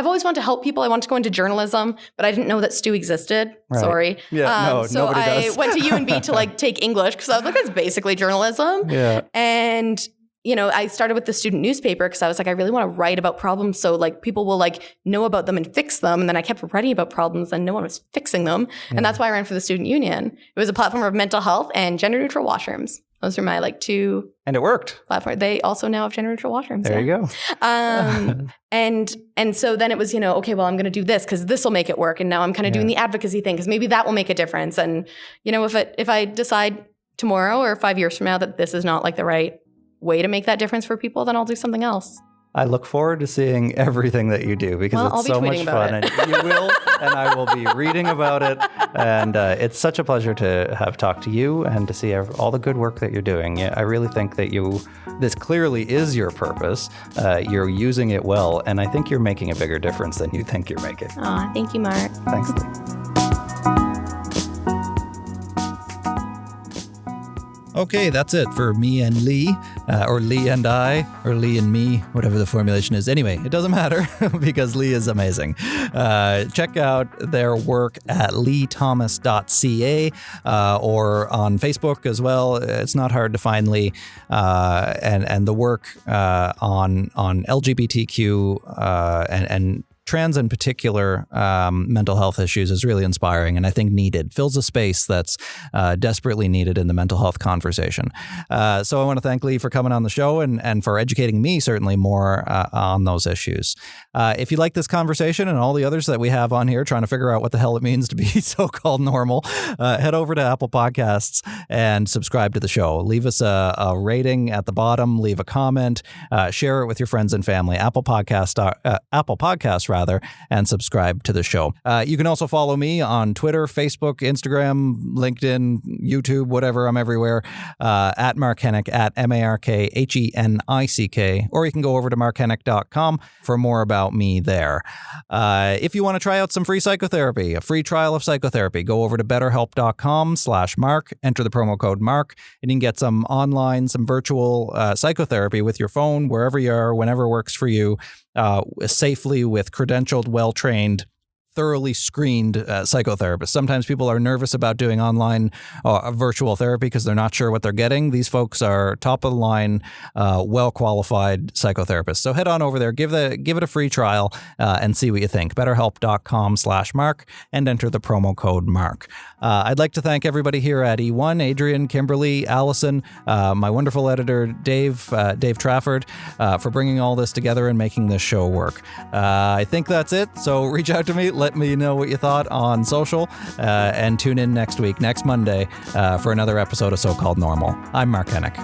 always wanted to help people. I wanted to go into journalism, but I didn't know that Stu existed. Right. Sorry. So I went to UNB to like take English because I was like, that's basically journalism. And, you know, I started with the student newspaper because I was like, I really want to write about problems so like people will like know about them and fix them. And then I kept writing about problems and no one was fixing them. And that's why I ran for the student union. It was a platform of mental health and gender neutral washrooms. Those are my like two. And it worked. Platform. They also now have gender neutral washrooms. There you go. And so then it was, you know, okay, well, I'm going to do this because this will make it work. And now I'm kind of doing the advocacy thing because maybe that will make a difference. And, you know, if I decide tomorrow or 5 years from now that this is not like the right way to make that difference for people, then I'll do something else. I look forward to seeing everything that you do because it's so much fun. And you will, and I will be reading about it. And it's such a pleasure to have talked to you and to see all the good work that you're doing. I really think that this clearly is your purpose. You're using it well, and I think you're making a bigger difference than you think you're making. Aw, thank you, Mark. Thanks, Lee. Okay, that's it for me and Lee, or Lee and I, or Lee and me, whatever the formulation is. Anyway, it doesn't matter because Lee is amazing. Check out their work at leethomas.ca or on Facebook as well. It's not hard to find Lee, and the work on LGBTQ and trans in particular mental health issues is really inspiring and I think needed. Fills a space that's desperately needed in the mental health conversation. So I want to thank Lee for coming on the show and for educating me certainly more on those issues. If you like this conversation and all the others that we have on here trying to figure out what the hell it means to be so-called normal, head over to Apple Podcasts and subscribe to the show. Leave us a rating at the bottom, leave a comment, share it with your friends and family. Apple Podcasts, and subscribe to the show. You can also follow me on Twitter, Facebook, Instagram, LinkedIn, YouTube, whatever. I'm everywhere. At Mark Hennick, at MarkHennick, or you can go over to markhennick.com for more about me there. If you want to try out some free psychotherapy, a free trial of psychotherapy, go over to betterhelp.com/Mark, enter the promo code Mark, and you can get some virtual psychotherapy with your phone, wherever you are, whenever works for you. Safely with credentialed, well-trained, thoroughly screened psychotherapists. Sometimes people are nervous about doing online virtual therapy because they're not sure what they're getting. These folks are top of the line, well-qualified psychotherapists. So head on over there, give it a free trial and see what you think. BetterHelp.com/Mark and enter the promo code Mark. I'd like to thank everybody here at E1, Adrian, Kimberly, Allison, my wonderful editor, Dave Trafford, for bringing all this together and making this show work. I think that's it. So reach out to me. Let me know what you thought on social, and tune in next Monday, for another episode of So-Called Normal. I'm Mark Hennick.